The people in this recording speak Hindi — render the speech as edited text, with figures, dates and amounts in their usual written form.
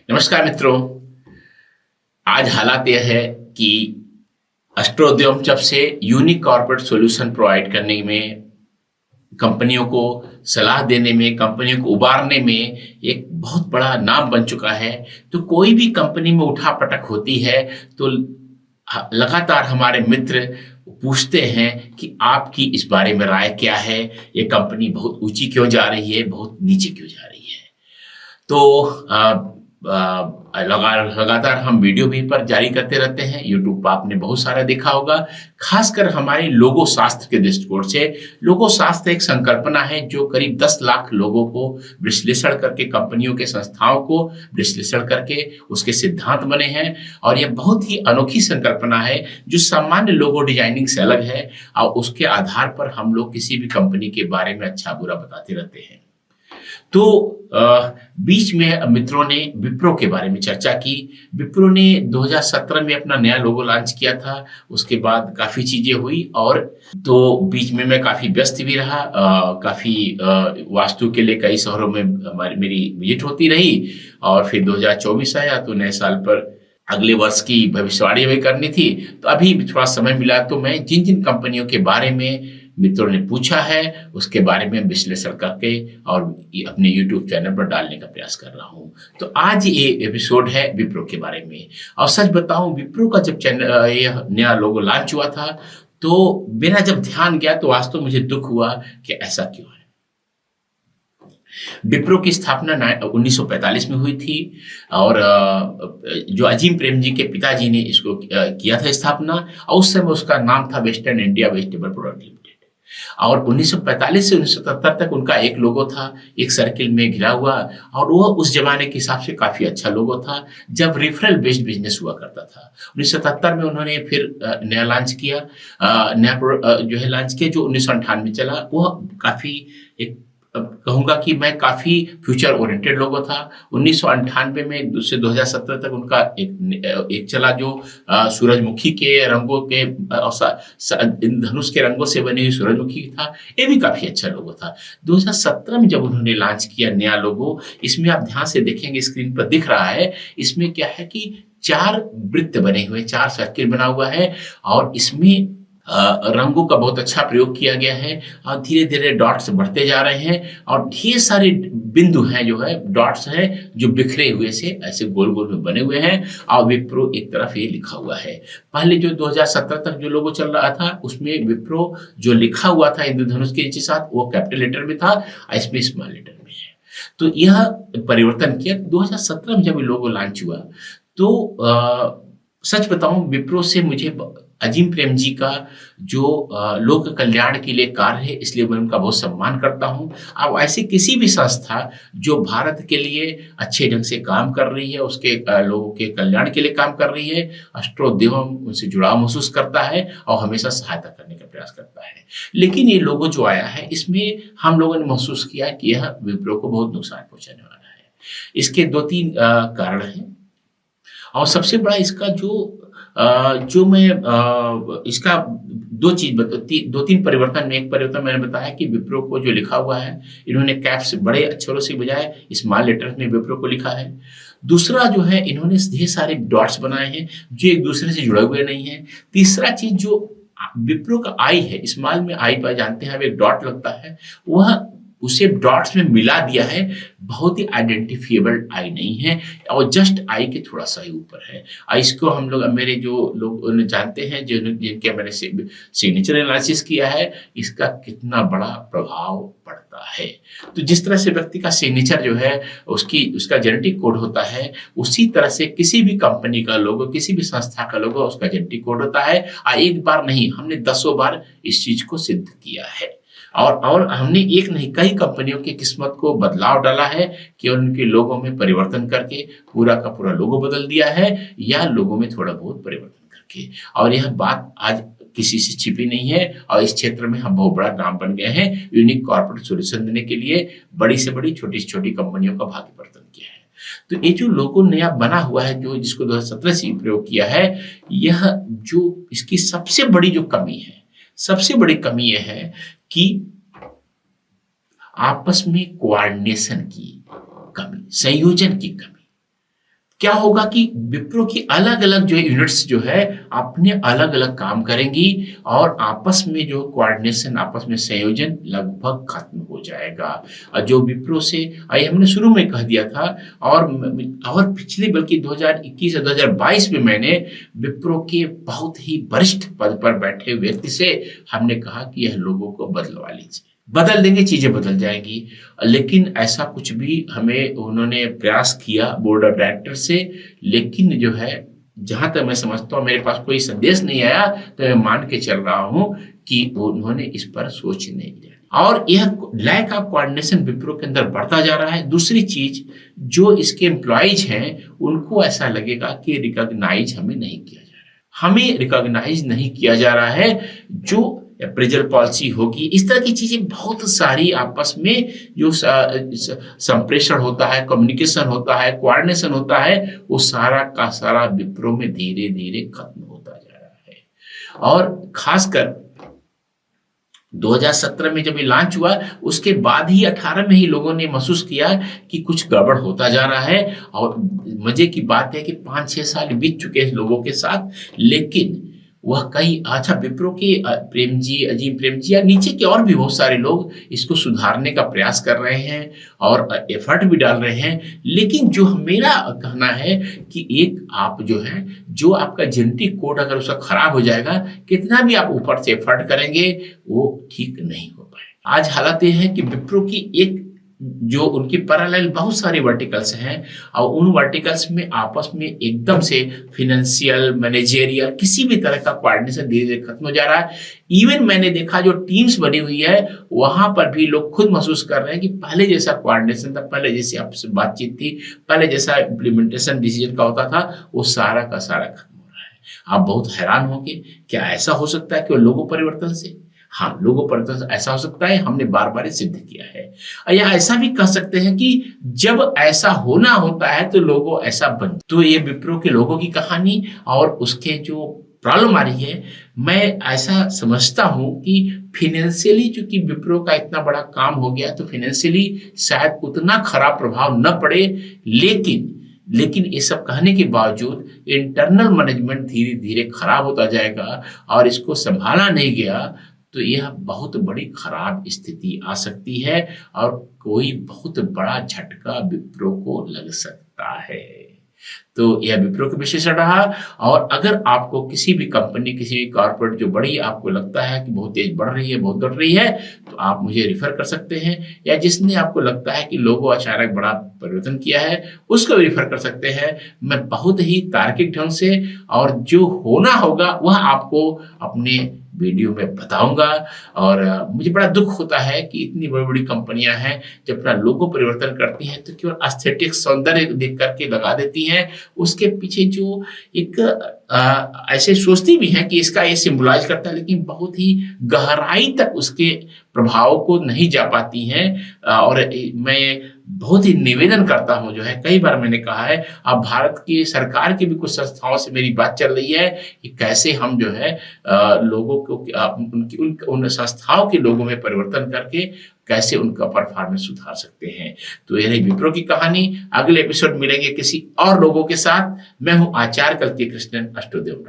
नमस्कार मित्रों। आज हालात यह है कि अस्ट्रोद्यम जब से यूनिक कॉर्पोरेट सॉल्यूशन प्रोवाइड करने में, कंपनियों को सलाह देने में, कंपनियों को उबारने में एक बहुत बड़ा नाम बन चुका है। तो कोई भी कंपनी में उठापटक होती है तो लगातार हमारे मित्र पूछते हैं कि आपकी इस बारे में राय क्या है, ये कंपनी बहुत ऊंची क्यों जा रही है, बहुत नीचे क्यों जा रही है। तो लगातार हम वीडियो भी पर जारी करते रहते हैं। यूट्यूब पर आपने बहुत सारा देखा होगा। खासकर हमारे लोगो शास्त्र के दृष्टिकोण से, लोगो शास्त्र एक संकल्पना है जो करीब 10 लाख लोगों को विश्लेषण करके, कंपनियों के संस्थाओं को विश्लेषण करके उसके सिद्धांत बने हैं। और यह बहुत ही अनोखी संकल्पना है जो सामान्य लोगो डिजाइनिंग से अलग है, और उसके आधार पर हम लोग किसी भी कंपनी के बारे में अच्छा बुरा बताते रहते हैं। तो बीच में मित्रों ने विप्रो के बारे में चर्चा की। विप्रो ने 2017 में अपना नया लोगो लॉन्च किया था। उसके बाद काफ़ी चीज़ें हुई, और तो बीच में मैं काफ़ी व्यस्त भी रहा। काफ़ी वास्तु के लिए कई शहरों में मेरी विजिट होती रही। और फिर 2024 आया तो नए साल पर अगले वर्ष की भविष्यवाणी भी करनी थी। तो अभी थोड़ा समय मिला तो मैं जिन जिन कंपनियों के बारे में मित्रों ने पूछा है उसके बारे में विश्लेषण करके और अपने YouTube चैनल पर डालने का प्रयास कर रहा हूँ। तो आज ये एपिसोड है विप्रो के बारे में। और सच बताऊं, विप्रो का जब चैनल यह नया लोगो लॉन्च हुआ था तो मेरा जब ध्यान गया तो वास्तव मुझे दुख हुआ कि ऐसा क्यों है। विप्रो की स्थापना 1945 में हुई थी, और जो अजीम प्रेम जी के पिताजी ने इसको किया था स्थापना, और उस समय उसका नाम था western India vegetable product limited. और 1945 से 1977 तक उनका एक लोगो था, एक सर्किल में घिरा हुआ, और वो उस जमाने के हिसाब से काफी अच्छा लोगो था जब रेफरल बेस्ड बिजनेस हुआ करता था। 1977 में उन्होंने फिर नया लॉन्च किया, जो है लॉन्च किया, जो 1998 चला। वह काफी एक कहूंगा कि मैं काफी फ्यूचर ओरिएंटेड लोगो था। 1998 में से 2017 तक उनका एक चला जो सूरजमुखी के रंगों के धनुष के रंगों से बनी हुई सूरजमुखी था। ये भी काफी अच्छा लोगो था। 2017 में जब उन्होंने लॉन्च किया नया लोगो, इसमें आप ध्यान से देखेंगे, स्क्रीन पर दिख रहा है, इसमें क्या है कि 4 वृत्त बने हुए, 4 सर्किल बना हुआ है, और इसमें रंगों का बहुत अच्छा प्रयोग किया गया है। और धीरे धीरे डॉट्स बढ़ते जा रहे हैं, और ढेर सारे बिंदु हैं, जो है डॉट्स हैं जो बिखरे हुए से ऐसे गोल गोल में बने हुए हैं। और विप्रो एक तरफ ये लिखा हुआ है। पहले जो 2017 तक जो लोगो चल रहा था उसमें विप्रो जो लिखा हुआ था इंद्रधनुष के नीचे साथ, वो कैपिटल लेटर में था, इसमें स्मॉल लेटर में है। तो यह परिवर्तन किया 2017 में जब लोगो लॉन्च हुआ। तो सच बताऊं, विप्रो से मुझे अजीम प्रेम जी का जो लोक कल्याण के लिए कार्य है, इसलिए मैं उनका बहुत सम्मान करता हूं। अब ऐसी किसी भी संस्था जो भारत के लिए अच्छे ढंग से काम कर रही है, उसके लोगों के कल्याण के लिए काम कर रही है, अस्ट्रोद्यम उनसे जुड़ाव महसूस करता है और हमेशा सहायता करने का प्रयास करता है। लेकिन ये लोगो जो आया है, इसमें हम लोगों ने महसूस किया कि यह विप्रो को बहुत नुकसान पहुंचाने वाला है। इसके 2-3 कारण हैं, और सबसे बड़ा इसका जो मैं इसका 2-3 परिवर्तन में, एक परिवर्तन मैंने बताया कि विप्रो को जो लिखा हुआ है, इन्होंने कैप्स बड़े अक्षरों से बजाय स्मॉल लेटर्स में विप्रो को लिखा है। दूसरा जो है, इन्होंने ढेर सारे डॉट्स बनाए हैं जो एक दूसरे से जुड़े हुए नहीं हैं। तीसरा चीज, जो विप्रो का आई है, स्मॉल में आई पर जानते हैं अब एक डॉट लगता है, वह उसे डॉट्स में मिला दिया है, बहुत ही आइडेंटिफिएबल आई नहीं है, और जस्ट आई के थोड़ा सा ही ऊपर है। इसको हम लोग, मेरे जो लोग जानते हैं, जिनके मैंने सिग्नेचर एनालिसिस किया है, इसका कितना बड़ा प्रभाव पड़ता है। तो जिस तरह से व्यक्ति का सिग्नेचर जो है उसका जेनेटिक कोड होता है, उसी तरह से किसी भी कंपनी का लोगो, किसी भी संस्था का लोगो, उसका जेनेटिक कोड होता है। एक बार नहीं, हमने 10 बार इस चीज को सिद्ध किया है, और हमने एक नहीं कई कंपनियों की किस्मत को बदलाव डाला है कि उनके लोगों में परिवर्तन करके पूरा का पूरा लोगो बदल दिया है, या लोगों में थोड़ा बहुत परिवर्तन करके। और यह बात आज किसी से छिपी नहीं है, और इस क्षेत्र में हम बहुत बड़ा नाम बन गए हैं। यूनिक कॉर्पोरेट सॉल्यूशन देने के लिए बड़ी से बड़ी, छोटी से छोटी कंपनियों का भाग्य परिवर्तन किया है। तो ये जो लोगो नया बना हुआ है, जो जिसको 2017 से प्रयोग किया है, यह जो इसकी सबसे बड़ी जो कमी है, सबसे बड़ी कमी यह है कि आपस में कोऑर्डिनेशन की कमी, संयोजन की कमी। क्या होगा कि विप्रो की अलग अलग जो यूनिट्स जो है अपने अलग अलग काम करेंगी और आपस में जो कोऑर्डिनेशन, आपस में संयोजन लगभग खत्म हो जाएगा। और जो विप्रो से आई हमने शुरू में कह दिया था, और पिछले बल्कि 2021 या 2022 में मैंने विप्रो के बहुत ही वरिष्ठ पद पर बैठे व्यक्ति से हमने कहा कि यह लोगों को बदलवा लीजिए, बदल देंगे, चीजें बदल जाएंगी। लेकिन ऐसा कुछ भी हमें उन्होंने प्रयास किया बोर्ड ऑफ डायरेक्टर से, लेकिन जो है जहां तक मैं समझता हूँ मेरे पास कोई संदेश नहीं आया, तो मैं मान के चल रहा हूं कि उन्होंने इस पर सोच नहीं लिया और यह लैक ऑफ कोऑर्डिनेशन विप्रो के अंदर बढ़ता जा रहा है। दूसरी चीज, जो इसके एम्प्लॉयज हैं उनको ऐसा लगेगा कि रिकॉग्नाइज हमें नहीं किया जा रहा है, हमें रिकॉग्नाइज नहीं किया जा रहा है। जो अप्रेजल पॉलिसी होगी, इस तरह की चीजें बहुत सारी आपस में जो संप्रेषण होता है, कम्युनिकेशन होता है, कोऑर्डिनेशन होता है, वो सारा का सारा विप्रो में धीरे धीरे खत्म होता जा रहा है। और खासकर 2017 में जब ये लॉन्च हुआ, उसके बाद ही 18 में ही लोगों ने महसूस किया कि कुछ गड़बड़ होता जा रहा है। और मजे की बात है कि 5-6 साल बीत चुके हैं लोगों के साथ, लेकिन वह कई अच्छा विप्रो के प्रेम जी, अजीम प्रेम जी या नीचे के और भी बहुत सारे लोग इसको सुधारने का प्रयास कर रहे हैं और एफर्ट भी डाल रहे हैं। लेकिन जो मेरा कहना है कि एक आप जो है, जो आपका जेनेटिक कोड अगर उसका खराब हो जाएगा, कितना भी आप ऊपर से एफर्ट करेंगे वो ठीक नहीं हो पाए। आज हालत ये है कि विप्रो की एक जो उनकी पैरेलल बहुत सारे वर्टिकल्स हैं और उन वर्टिकल्स में आपस में एकदम से फिनेंशियल, मैनेजेरियल किसी भी तरह का कोऑर्डिनेशन धीरे धीरे खत्म हो जा रहा है। इवन मैंने देखा जो टीम्स बनी हुई है वहां पर भी लोग खुद महसूस कर रहे हैं कि पहले जैसा कोऑर्डिनेशन था, पहले जैसी आपसे बातचीत थी, पहले जैसा इम्प्लीमेंटेशन डिसीजन का होता था, वो सारा का सारा खत्म हो रहा है। आप बहुत हैरान होंगे, क्या ऐसा हो सकता है कि लोगों परिवर्तन से? हाँ, लोगों पर ऐसा हो सकता है, हमने बार बार सिद्ध किया है। या ऐसा भी कह सकते हैं कि जब ऐसा होना होता है तो लोगों ऐसा बन। तो ये विप्रो के लोगों की कहानी और उसके जो प्रॉब्लम आ रही है, मैं ऐसा समझता हूं कि फिनेंशियली चूंकि विप्रो का इतना बड़ा काम हो गया तो फिनेंशियली शायद उतना खराब प्रभाव न पड़े, लेकिन ये सब कहने के बावजूद इंटरनल मैनेजमेंट धीरे धीरे खराब होता जाएगा और इसको संभाला नहीं गया तो यह बहुत बड़ी खराब स्थिति आ सकती है और कोई बहुत बड़ा झटका विप्रो को लग सकता है। तो यह विप्रो का विश्लेषण रहा। और अगर आपको किसी भी कंपनी, किसी भी कॉर्पोरेट जो बड़ी आपको लगता है कि बहुत तेज बढ़ रही है, बहुत बढ़ रही है, तो आप मुझे रिफर कर सकते हैं, या जिसने आपको लगता है कि लोगों अचानक बड़ा परिवर्तन किया है उसको भी रिफर कर सकते हैं। मैं बहुत ही तार्किक ढंग से और जो होना होगा वह आपको अपने वीडियो में बताऊंगा। और मुझे बड़ा दुख होता है कि इतनी बड़ी बड़ी कंपनियां हैं जब अपना लोगो परिवर्तन करती हैं तो केवल एस्थेटिक सौंदर्य देख करके लगा देती हैं, उसके पीछे जो एक ऐसे सोचती भी हैं कि इसका ये सिंबलाइज करता है, लेकिन बहुत ही गहराई तक उसके प्रभाव को नहीं जा पाती हैं। और मैं बहुत ही निवेदन करता हूं, जो है कई बार मैंने कहा है, अब भारत की सरकार की भी कुछ संस्थाओं से मेरी बात चल रही है कि कैसे हम जो है लोगों को उन संस्थाओं के लोगों में परिवर्तन करके कैसे उनका परफॉर्मेंस सुधार सकते हैं। तो यह विप्रो की कहानी। अगले एपिसोड मिलेंगे किसी और लोगों के साथ। मैं हूं आचार्य कल्की कृष्णन, अष्टोदेव।